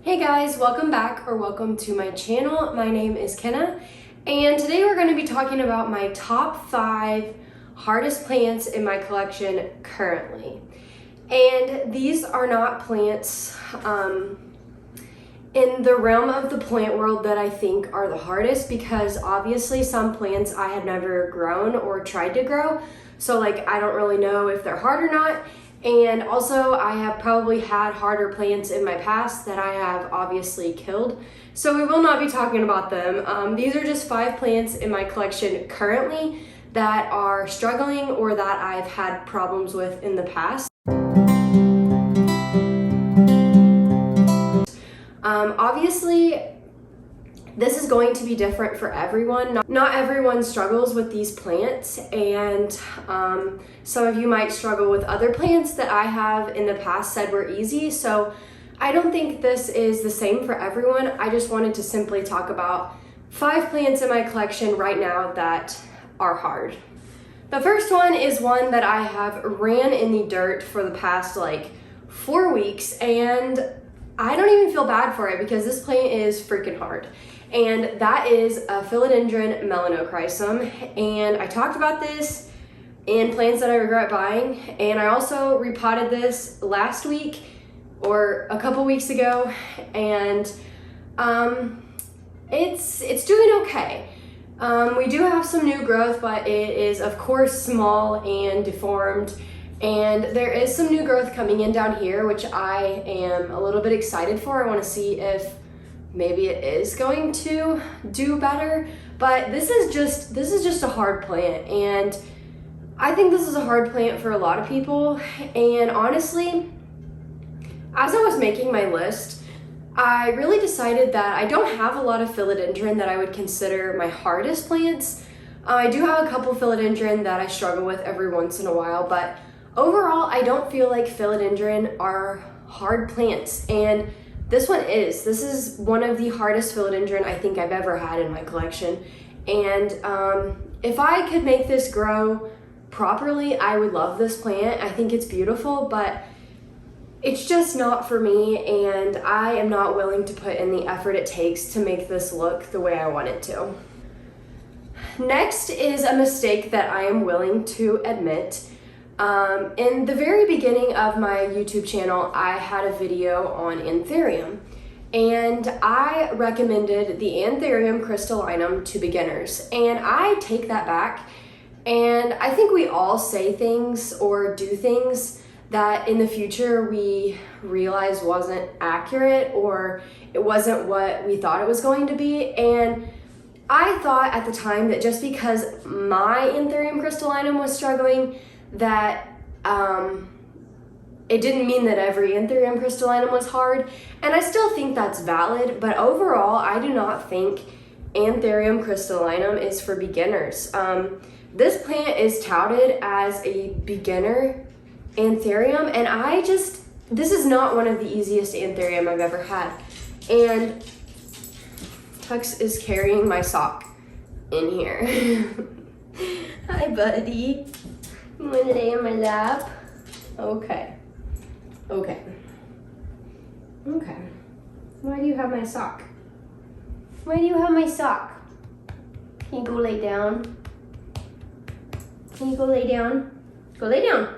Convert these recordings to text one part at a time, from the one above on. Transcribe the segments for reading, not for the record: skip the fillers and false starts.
Hey guys, welcome back or welcome to my channel. My name is Kenna and today we're going to be talking about my top 5 hardest plants in my collection currently. And these are not plants in the realm of the plant world that I think are the hardest, because obviously some plants I have never grown or tried to grow, so like I don't really know if they're hard or not. And also I have probably had harder plants in my past that I have obviously killed, so we will not be talking about them. These are just 5 plants in my collection currently that are struggling or that I've had problems with in the past. Obviously this is going to be different for everyone. Not everyone struggles with these plants, and some of you might struggle with other plants that I have in the past said were easy. So I don't think this is the same for everyone. I just wanted to simply talk about 5 plants in my collection right now that are hard. The first one is one that I have ran in the dirt for the past like 4 weeks, and I don't even feel bad for it because this plant is freaking hard. And that is a Philodendron melanocryphum. And I talked about this in plants that I regret buying. And I also repotted this last week or a couple weeks ago. And it's doing okay. We do have some new growth, but it is of course small and deformed. And there is some new growth coming in down here, which I am a little bit excited for. I want to see if maybe it is going to do better, but this is just a hard plant, and I think this is a hard plant for a lot of people. And honestly, as I was making my list, I really decided that I don't have a lot of philodendron that I would consider my hardest plants. I do have a couple philodendron that I struggle with every once in a while, but overall I don't feel like philodendron are hard plants, and this one is. This is one of the hardest philodendron I think I've ever had in my collection. And if I could make this grow properly, I would love this plant. I think it's beautiful, but it's just not for me, and I am not willing to put in the effort it takes to make this look the way I want it to. Next is a mistake that I am willing to admit. In the very beginning of my YouTube channel, I had a video on Anthurium, and I recommended the Anthurium crystallineum to beginners, and I take that back. And I think we all say things or do things that in the future we realize wasn't accurate, or it wasn't what we thought it was going to be. And I thought at the time that just because my Anthurium crystallineum was struggling, that it didn't mean that every Anthurium crystallineum was hard, and I still think that's valid, but overall I do not think Anthurium crystallineum is for beginners. This plant is touted as a beginner Anthurium, and this is not one of the easiest Anthurium I've ever had. And Tux is carrying my sock in here. Hi buddy. You want to lay on my lap? Okay. Okay. Why do you have my sock? Why do you have my sock? Can you go lay down? Can you go lay down? Go lay down.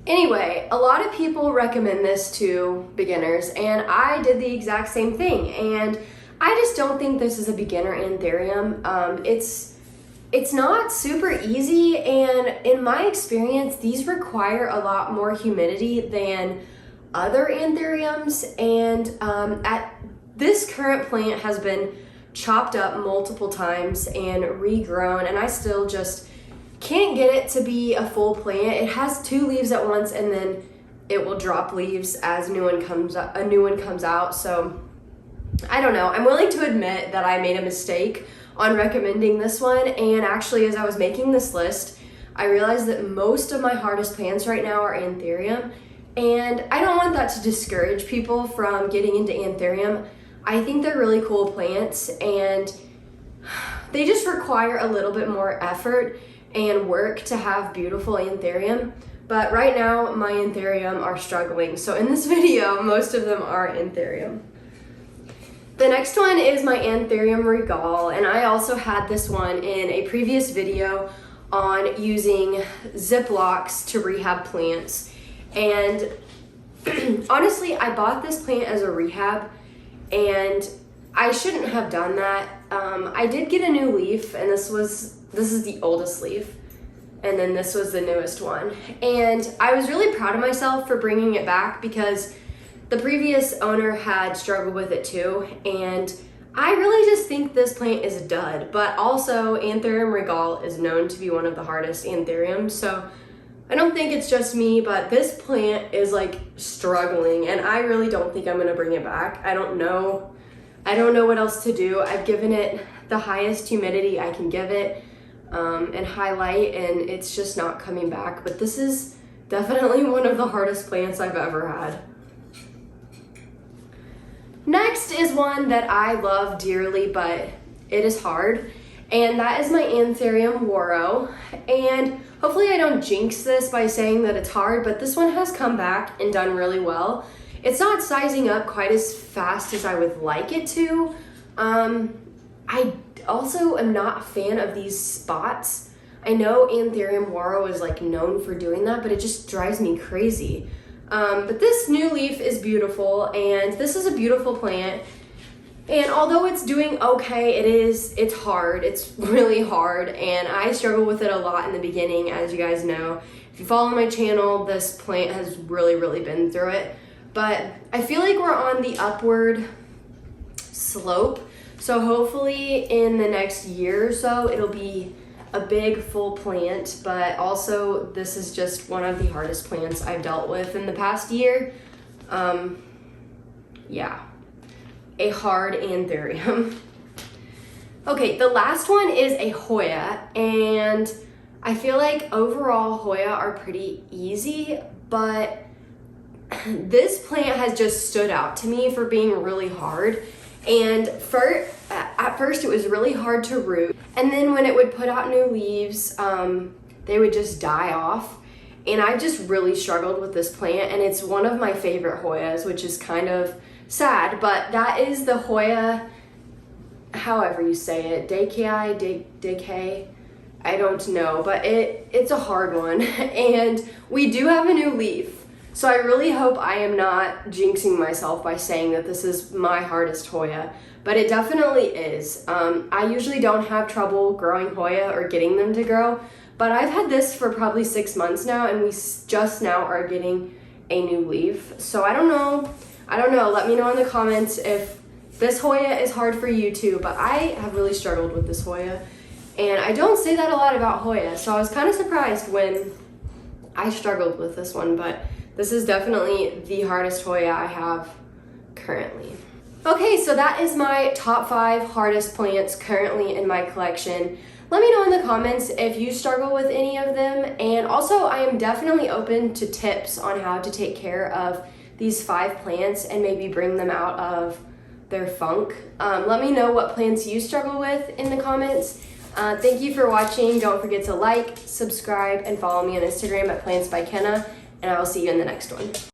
Anyway, a lot of people recommend this to beginners, and I did the exact same thing. And I just don't think this is a beginner Anthurium. It's not super easy, and in my experience, these require a lot more humidity than other Anthuriums. And this current plant has been chopped up multiple times and regrown, and I still just can't get it to be a full plant. It has 2 leaves at once, and then it will drop leaves as a new one comes out. So I don't know. I'm willing to admit that I made a mistake on recommending this one, and actually as I was making this list, I realized that most of my hardest plants right now are Anthurium, and I don't want that to discourage people from getting into Anthurium. I think they're really cool plants, and they just require a little bit more effort and work to have beautiful Anthurium. But right now my Anthurium are struggling, so in this video most of them are Anthurium. The next one is my Anthurium Regal, and I also had this one in a previous video on using Ziplocs to rehab plants. And honestly, I bought this plant as a rehab, and I shouldn't have done that. I did get a new leaf, and this is the oldest leaf, and then this was the newest one. And I was really proud of myself for bringing it back because the previous owner had struggled with it too, and I really just think this plant is a dud. But also, Anthurium Regal is known to be one of the hardest anthuriums, so I don't think it's just me, but this plant is like struggling, and I really don't think I'm gonna bring it back. I don't know what else to do. I've given it the highest humidity I can give it, and highlight, and it's just not coming back. But this is definitely one of the hardest plants I've ever had. Next is one that I love dearly, but it is hard, and that is my Anthurium Warro. And hopefully I don't jinx this by saying that it's hard, but this one has come back and done really well. It's not sizing up quite as fast as I would like it to. I also am not a fan of these spots. I know Anthurium Warro is like known for doing that, but it just drives me crazy. But this new leaf is beautiful, and this is a beautiful plant. And although it's doing okay, it's hard. It's really hard, and I struggle with it a lot in the beginning, as you guys know. If you follow my channel, this plant has really been through it. But I feel like we're on the upward slope, so hopefully in the next year or so, it'll be a big full plant. But also, this is just one of the hardest plants I've dealt with in the past year. Yeah, a hard anthurium. Okay, the last one is a Hoya, and I feel like overall Hoya are pretty easy, but this plant has just stood out to me for being really hard. And at first it was really hard to root, and then when it would put out new leaves, they would just die off. And I just really struggled with this plant, and it's one of my favorite Hoyas, which is kind of sad, but that is the Hoya, however you say it, DKI Decay. I don't know, but it's a hard one. And we do have a new leaf. So I really hope I am not jinxing myself by saying that this is my hardest Hoya, but it definitely is. I usually don't have trouble growing Hoya or getting them to grow, but I've had this for probably 6 months now, and we just now are getting a new leaf. So I don't know. Let me know in the comments if this Hoya is hard for you too, but I have really struggled with this Hoya, and I don't say that a lot about Hoya, so I was kind of surprised when I struggled with this one, but this is definitely the hardest Hoya I have currently. Okay, so that is my top 5 hardest plants currently in my collection. Let me know in the comments if you struggle with any of them, and also I am definitely open to tips on how to take care of these 5 plants and maybe bring them out of their funk. Let me know what plants you struggle with in the comments. Thank you for watching. Don't forget to like, subscribe, and follow me on Instagram at Plants by Kenna. And I will see you in the next one.